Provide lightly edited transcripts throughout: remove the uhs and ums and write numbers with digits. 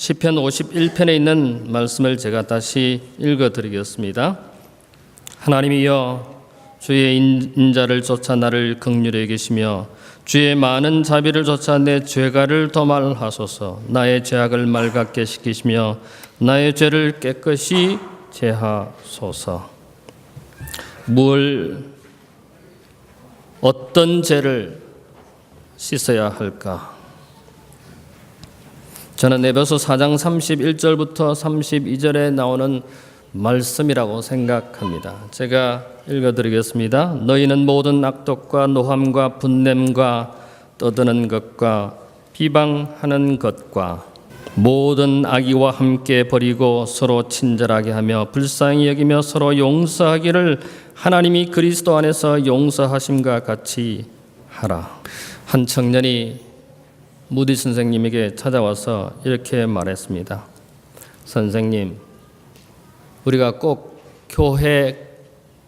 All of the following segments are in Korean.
시편 51편에 있는 말씀을 제가 다시 읽어드리겠습니다. 하나님이여, 주의 인자를 쫓아 나를 긍휼히 여기시며 주의 많은 자비를 쫓아 내 죄가를 도말하소서. 나의 죄악을 맑게 시키시며 나의 죄를 깨끗이 제하소서. 어떤 죄를 씻어야 할까? 저는 에베소 4장 31절부터 32절에 나오는 말씀이라고 생각합니다. 제가 읽어드리겠습니다. 너희는 모든 악독과 노함과 분냄과 떠드는 것과 비방하는 것과 모든 악의와 함께 버리고 서로 친절하게 하며 불쌍히 여기며 서로 용서하기를 하나님이 그리스도 안에서 용서하심과 같이 하라. 한 청년이 무디 선생님에게 찾아와서 이렇게 말했습니다. 선생님, 우리가 꼭 교회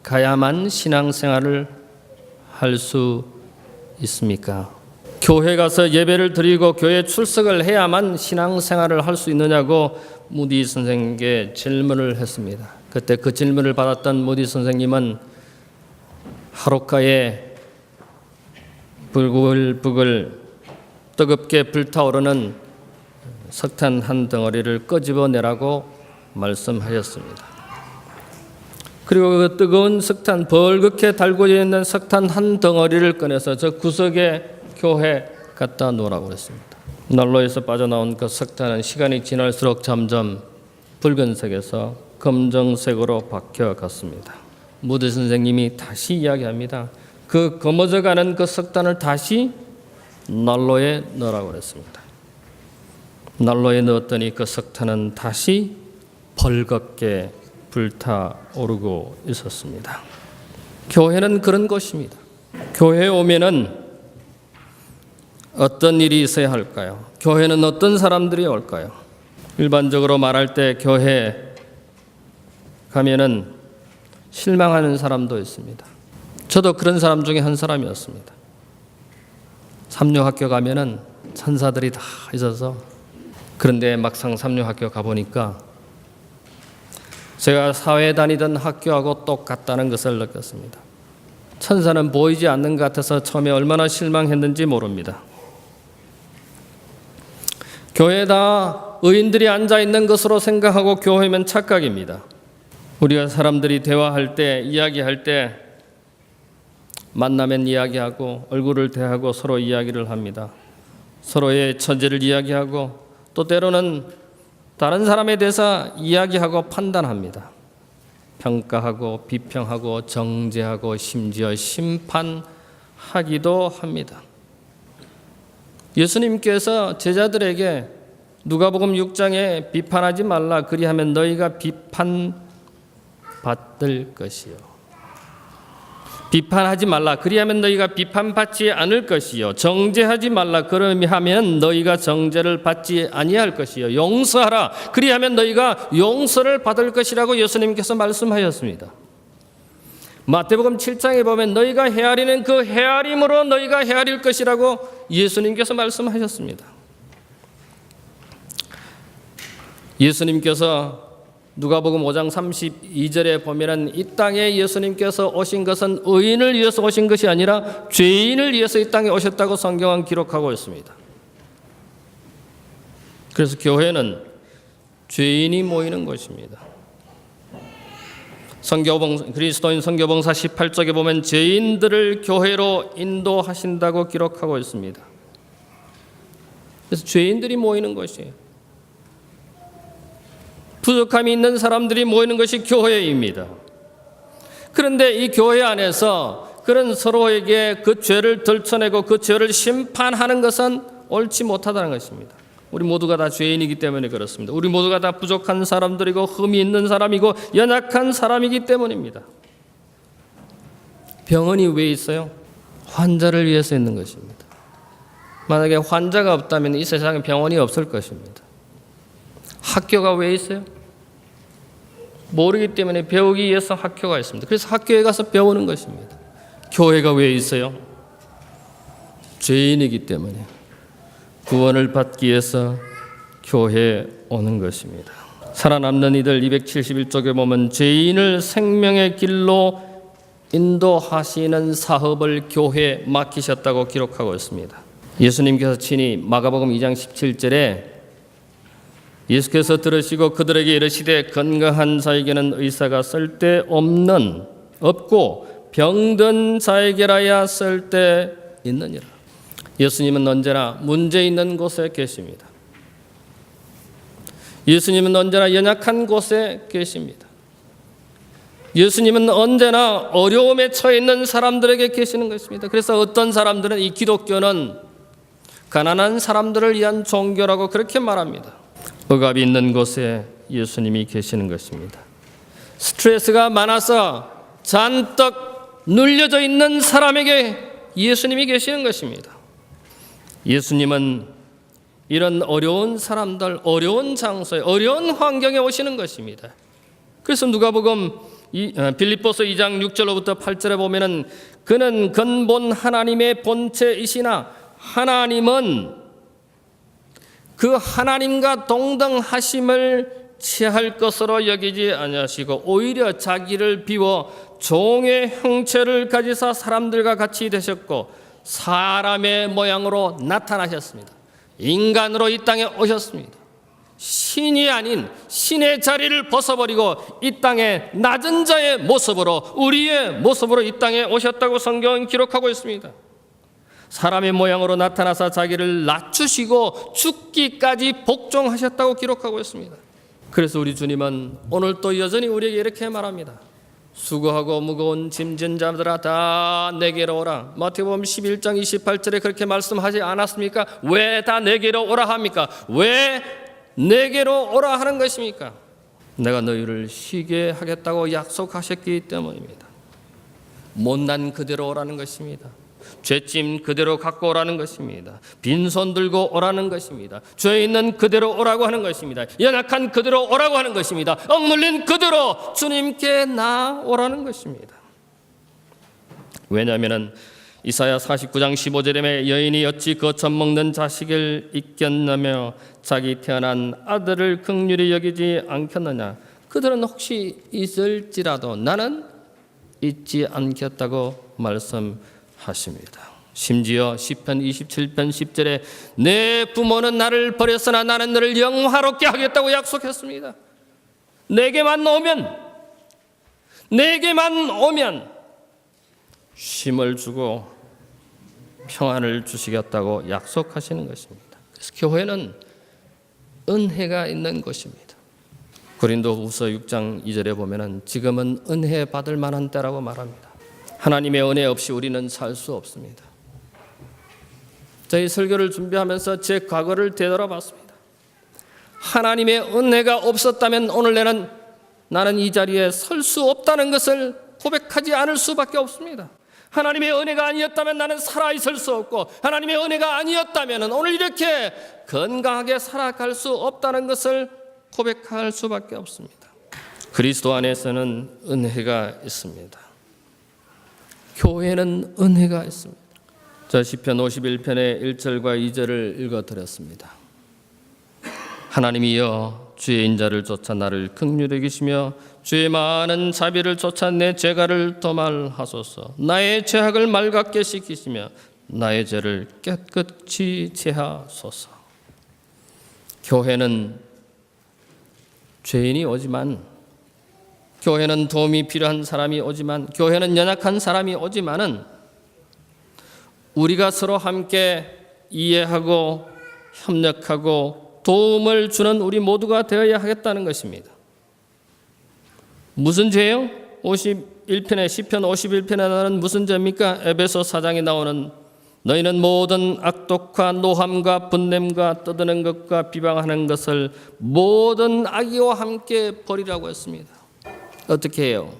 가야만 신앙생활을 할 수 있습니까? 교회 가서 예배를 드리고 교회 출석을 해야만 신앙생활을 할 수 있느냐고 무디 선생님께 질문을 했습니다. 그때 그 질문을 받았던 무디 선생님은 하루가에 부글부글 뜨겁게 불타오르는 석탄 한 덩어리를 끄집어내라고 말씀하셨습니다. 그리고 그 뜨거운 석탄, 벌겋게 달궈져 있는 석탄 한 덩어리를 꺼내서 저 구석에 교회 갖다 놓으라고 그랬습니다. 난로에서 빠져나온 그 석탄은 시간이 지날수록 점점 붉은색에서 검정색으로 바뀌어갔습니다. 무드 선생님이 다시 이야기합니다. 그 검어져가는 그 석탄을 다시 난로에 넣으라고 그랬습니다. 난로에 넣었더니 그 석탄은 다시 벌겋게 불타오르고 있었습니다. 교회는 그런 곳입니다. 교회에 오면은 어떤 일이 있어야 할까요? 교회는 어떤 사람들이 올까요? 일반적으로 말할 때 교회 가면은 실망하는 사람도 있습니다. 저도 그런 사람 중에 한 사람이었습니다. 삼류학교 가면은 천사들이 다 있어서, 그런데 막상 삼류학교 가보니까 제가 사회 다니던 학교하고 똑같다는 것을 느꼈습니다. 천사는 보이지 않는 것 같아서 처음에 얼마나 실망했는지 모릅니다. 교회에 다 의인들이 앉아있는 것으로 생각하고 교회면 착각입니다. 우리가 사람들이 대화할 때, 이야기할 때 만나면 이야기하고 얼굴을 대하고 서로 이야기를 합니다. 서로의 처지를 이야기하고 또 때로는 다른 사람에 대해서 이야기하고 판단합니다. 평가하고 비평하고 정죄하고 심지어 심판하기도 합니다. 예수님께서 제자들에게 누가복음 6장에 비판하지 말라, 그리하면 너희가 비판받을 것이요. 비판하지 말라, 그리하면 너희가 비판받지 않을 것이요. 정죄하지 말라, 그러면 너희가 정죄를 받지 아니할 것이요. 용서하라, 그리하면 너희가 용서를 받을 것이라고 예수님께서 말씀하셨습니다. 마태복음 7장에 보면 너희가 헤아리는 그 헤아림으로 너희가 헤아릴 것이라고 예수님께서 말씀하셨습니다. 예수님께서 누가복음 5장 32절에 보면은 이 땅에 예수님께서 오신 것은 의인을 위해서 오신 것이 아니라 죄인을 위해서 이 땅에 오셨다고 성경은 기록하고 있습니다. 그래서 교회는 죄인이 모이는 곳입니다. 그리스도인 선교봉사 18쪽에 보면 죄인들을 교회로 인도하신다고 기록하고 있습니다. 그래서 죄인들이 모이는 곳이에요. 부족함이 있는 사람들이 모이는 것이 교회입니다. 그런데 이 교회 안에서 그런 서로에게 그 죄를 들춰내고 그 죄를 심판하는 것은 옳지 못하다는 것입니다. 우리 모두가 다 죄인이기 때문에 그렇습니다. 우리 모두가 다 부족한 사람들이고 흠이 있는 사람이고 연약한 사람이기 때문입니다. 병원이 왜 있어요? 환자를 위해서 있는 것입니다. 만약에 환자가 없다면 이 세상에 병원이 없을 것입니다. 학교가 왜 있어요? 모르기 때문에 배우기 위해서 학교가 있습니다. 그래서 학교에 가서 배우는 것입니다. 교회가 왜 있어요? 죄인이기 때문에 구원을 받기 위해서 교회에 오는 것입니다. 살아남는 이들 271쪽에 보면 죄인을 생명의 길로 인도하시는 사업을 교회에 맡기셨다고 기록하고 있습니다. 예수님께서 친히 마가복음 2장 17절에 예수께서 들으시고 그들에게 이르시되 건강한 자에게는 의사가 없고 병든 자에게라야 있느니라. 예수님은 언제나 문제 있는 곳에 계십니다. 예수님은 언제나 연약한 곳에 계십니다. 예수님은 언제나 어려움에 처해 있는 사람들에게 계시는 것입니다. 그래서 어떤 사람들은 이 기독교는 가난한 사람들을 위한 종교라고 그렇게 말합니다. 억압이 있는 곳에 예수님이 계시는 것입니다. 스트레스가 많아서 잔뜩 눌려져 있는 사람에게 예수님이 계시는 것입니다. 예수님은 이런 어려운 사람들, 어려운 장소에, 어려운 환경에 오시는 것입니다. 그래서 누가복음 빌립보서 2장 6절로부터 8절에 보면은 그는 근본 하나님의 본체이시나 하나님은 그 하나님과 동등하심을 취할 것으로 여기지 아니하시고 오히려 자기를 비워 종의 형체를 가지사 사람들과 같이 되셨고 사람의 모양으로 나타나셨습니다. 인간으로 이 땅에 오셨습니다. 신이 아닌 신의 자리를 벗어버리고 이 땅에 낮은 자의 모습으로 우리의 모습으로 이 땅에 오셨다고 성경은 기록하고 있습니다. 사람의 모양으로 나타나서 자기를 낮추시고 죽기까지 복종하셨다고 기록하고 있습니다. 그래서 우리 주님은 오늘 또 여전히 우리에게 이렇게 말합니다. 수고하고 무거운 짐진 자들아 다 내게로 오라. 마태복음 11장 28절에 그렇게 말씀하지 않았습니까? 왜 다 내게로 오라 합니까? 왜 내게로 오라 하는 것입니까? 내가 너희를 쉬게 하겠다고 약속하셨기 때문입니다. 못난 그대로 오라는 것입니다. 죄짐 그대로 갖고 오라는 것입니다. 빈손 들고 오라는 것입니다. 죄 있는 그대로 오라고 하는 것입니다. 연약한 그대로 오라고 하는 것입니다. 억눌린 그대로 주님께 나오라는 것입니다. 왜냐하면 이사야 49장 15절에 여인이 어찌 거쳐 먹는 자식을 잊겠느며 자기 태어난 아들을 긍휼히 여기지 않겠느냐. 그들은 혹시 있을지라도 나는 잊지 않겠다고 말씀하십니다. 심지어 시편 27편 10절에 내 부모는 나를 버렸으나 나는 너를 영화롭게 하겠다고 약속했습니다. 내게만 오면 쉼을 주고 평안을 주시겠다고 약속하시는 것입니다. 그래서 교회는 은혜가 있는 곳입니다. 고린도후서 6장 2절에 보면은 지금은 은혜 받을 만한 때라고 말합니다. 하나님의 은혜 없이 우리는 살 수 없습니다. 저희 설교를 준비하면서 제 과거를 되돌아봤습니다. 하나님의 은혜가 없었다면 오늘 나는 이 자리에 설 수 없다는 것을 고백하지 않을 수밖에 없습니다. 하나님의 은혜가 아니었다면 나는 살아있을 수 없고 하나님의 은혜가 아니었다면 오늘 이렇게 건강하게 살아갈 수 없다는 것을 고백할 수밖에 없습니다. 그리스도 안에서는 은혜가 있습니다. 교회는 은혜가 있습니다. 저 시편 51편의 1절과 2절을 읽어드렸습니다. 하나님이여 주의 인자를 쫓아 나를 긍휼히 여기시며 주의 많은 자비를 쫓아 내 죄가를 도말하소서. 나의 죄악을 맑게 씻기시며 나의 죄를 깨끗이 제하소서. 교회는 죄인이 오지만, 교회는 도움이 필요한 사람이 오지만, 교회는 연약한 사람이 오지만은 우리가 서로 함께 이해하고 협력하고 도움을 주는 우리 모두가 되어야 하겠다는 것입니다. 무슨 죄요? 51편에 시편 51편에 나오는 무슨 죄입니까? 에베소 4장에 나오는 너희는 모든 악독과 노함과 분냄과 떠드는 것과 비방하는 것을 모든 악의와 함께 버리라고 했습니다. 어떻게 해요?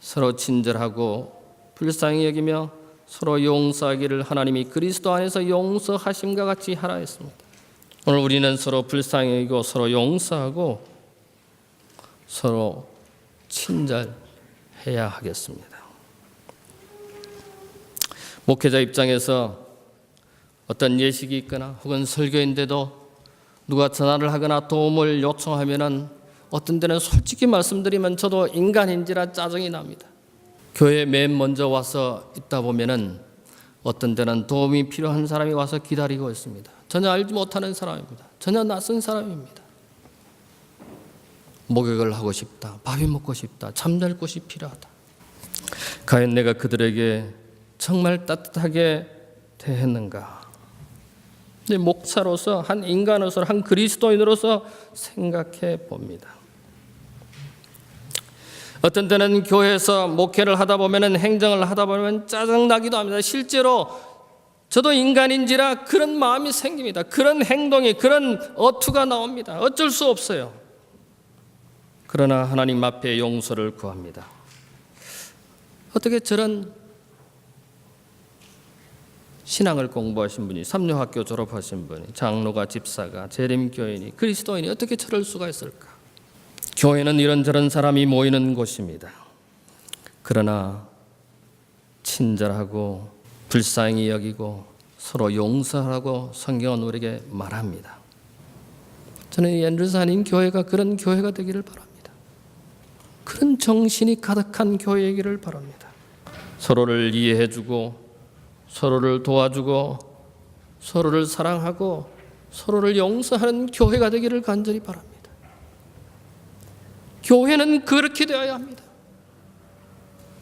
서로 친절하고 불쌍히 여기며 서로 용서하기를 하나님이 그리스도 안에서 용서하심과 같이 하라 했습니다. 오늘 우리는 서로 불쌍히 여기고 서로 용서하고 서로 친절해야 하겠습니다. 목회자 입장에서 어떤 예식이 있거나 혹은 설교인데도 누가 전화를 하거나 도움을 요청하면은 어떤 때는 솔직히 말씀드리면 저도 인간인지라 짜증이 납니다. 교회에 맨 먼저 와서 있다 보면은 어떤 때는 도움이 필요한 사람이 와서 기다리고 있습니다. 전혀 알지 못하는 사람입니다. 전혀 낯선 사람입니다. 목욕을 하고 싶다, 밥이 먹고 싶다, 잠잘 곳이 필요하다. 과연 내가 그들에게 정말 따뜻하게 대했는가? 목사로서, 한 인간으로서, 한 그리스도인으로서 생각해 봅니다. 어떤 때는 교회에서 목회를 하다 보면, 행정을 하다 보면 짜증나기도 합니다. 실제로 저도 인간인지라 그런 마음이 생깁니다. 그런 행동이, 그런 어투가 나옵니다. 어쩔 수 없어요. 그러나 하나님 앞에 용서를 구합니다. 어떻게 저런 신앙을 공부하신 분이, 삼류학교 졸업하신 분이, 장로가, 집사가, 재림교인이, 그리스도인이 어떻게 저럴 수가 있을까? 교회는 이런저런 사람이 모이는 곳입니다. 그러나 친절하고 불쌍히 여기고 서로 용서하라고 성경은 우리에게 말합니다. 저는 엔르산인 교회가 그런 교회가 되기를 바랍니다. 그런 정신이 가득한 교회이기를 바랍니다. 서로를 이해해주고 서로를 도와주고 서로를 사랑하고 서로를 용서하는 교회가 되기를 간절히 바랍니다. 교회는 그렇게 되어야 합니다.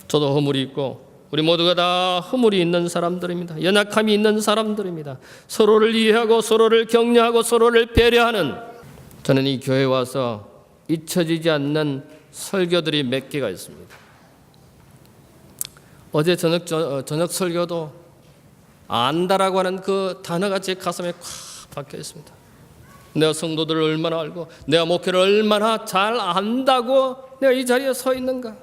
저도 허물이 있고 우리 모두가 다 허물이 있는 사람들입니다. 연약함이 있는 사람들입니다. 서로를 이해하고 서로를 격려하고 서로를 배려하는, 저는 이 교회에 와서 잊혀지지 않는 설교들이 몇 개가 있습니다. 어제 저녁 설교도 안다라고 하는 그 단어가 제 가슴에 콱 박혀 있습니다. 내가 성도들을 얼마나 알고 내가 목회를 얼마나 잘 안다고 내가 이 자리에 서 있는가.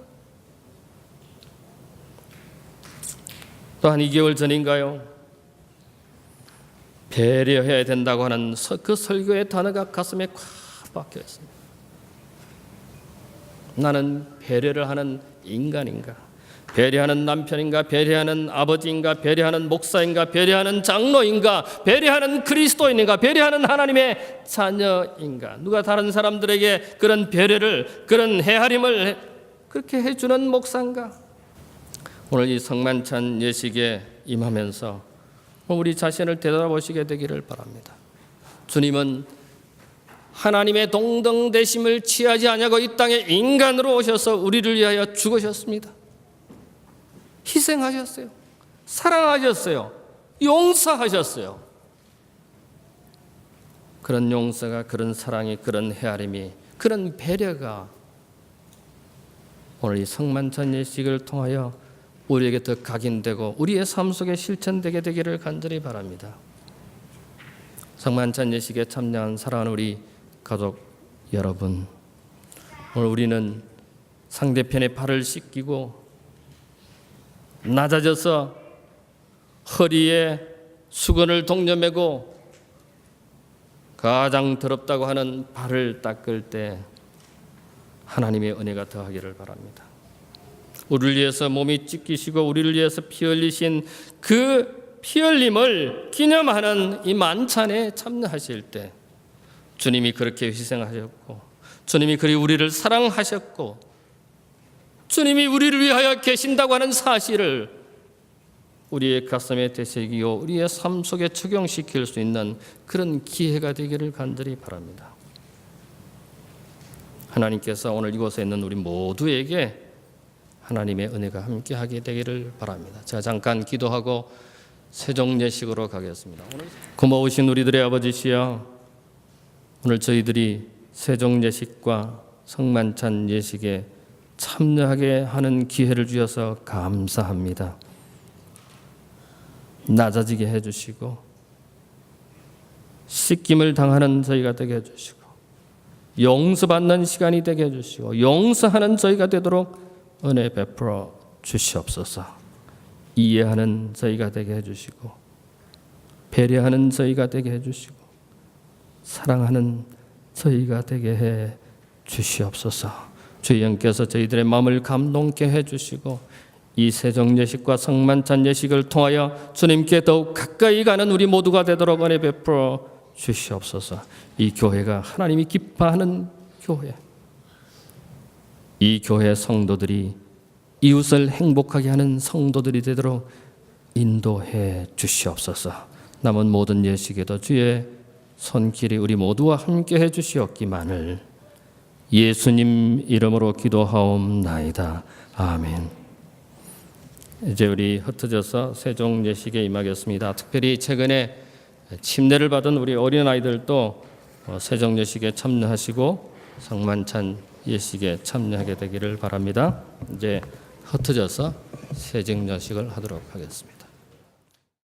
또 한 2개월 전인가요? 배려해야 된다고 하는 그 설교의 단어가 가슴에 콱 박혀 있습니다. 나는 배려를 하는 인간인가? 배려하는 남편인가? 배려하는 아버지인가? 배려하는 목사인가? 배려하는 장로인가? 배려하는 그리스도인인가? 배려하는 하나님의 자녀인가? 누가 다른 사람들에게 그런 배려를, 그런 헤아림을 그렇게 해주는 목사인가? 오늘 이 성만찬 예식에 임하면서 우리 자신을 되돌아보시게 되기를 바랍니다. 주님은 하나님의 동등되심을 취하지 아니하고 이 땅에 인간으로 오셔서 우리를 위하여 죽으셨습니다. 희생하셨어요. 사랑하셨어요. 용서하셨어요. 그런 용서가, 그런 사랑이, 그런 헤아림이, 그런 배려가 오늘 이 성만찬 예식을 통하여 우리에게 더 각인되고 우리의 삶 속에 실천되게 되기를 간절히 바랍니다. 성만찬 예식에 참여한 사랑하는 우리 가족 여러분, 오늘 우리는 상대편의 발을 씻기고 낮아져서 허리에 수건을 동여매고 가장 더럽다고 하는 발을 닦을 때 하나님의 은혜가 더하기를 바랍니다. 우리를 위해서 몸이 찢기시고 우리를 위해서 피 흘리신 그 피 흘림을 기념하는 이 만찬에 참여하실 때 주님이 그렇게 희생하셨고 주님이 그리 우리를 사랑하셨고 주님이 우리를 위하여 계신다고 하는 사실을 우리의 가슴에 되새기고 우리의 삶 속에 적용시킬 수 있는 그런 기회가 되기를 간절히 바랍니다. 하나님께서 오늘 이곳에 있는 우리 모두에게 하나님의 은혜가 함께하게 되기를 바랍니다. 제가 잠깐 기도하고 세종 예식으로 가겠습니다. 고마우신 우리들의 아버지시여, 오늘 저희들이 세종 예식과 성만찬 예식에 참여하게 하는 기회를 주셔서 감사합니다. 낮아지게 해주시고 씻김을 당하는 저희가 되게 해주시고 용서받는 시간이 되게 해주시고 용서하는 저희가 되도록 은혜 베풀어 주시옵소서. 이해하는 저희가 되게 해주시고 배려하는 저희가 되게 해주시고 사랑하는 저희가 되게 해 주시옵소서. 주의 영께서 저희들의 마음을 감동케 해주시고 이 세종 예식과 성만찬 예식을 통하여 주님께 더욱 가까이 가는 우리 모두가 되도록 은혜 베풀어 주시옵소서. 이 교회가 하나님이 기뻐하는 교회, 이 교회 성도들이 이웃을 행복하게 하는 성도들이 되도록 인도해 주시옵소서. 남은 모든 예식에도 주의 손길이 우리 모두와 함께 해 주시옵기만을 예수님 이름으로 기도하옵나이다. 아멘. 이제 우리 흩어져서 세종 예식에 임하겠습니다. 특별히 최근에 침례를 받은 우리 어린아이들도 세종 예식에 참여하시고 성만찬 예식에 참여하게 되기를 바랍니다. 이제 흩어져서 세종 예식을 하도록 하겠습니다.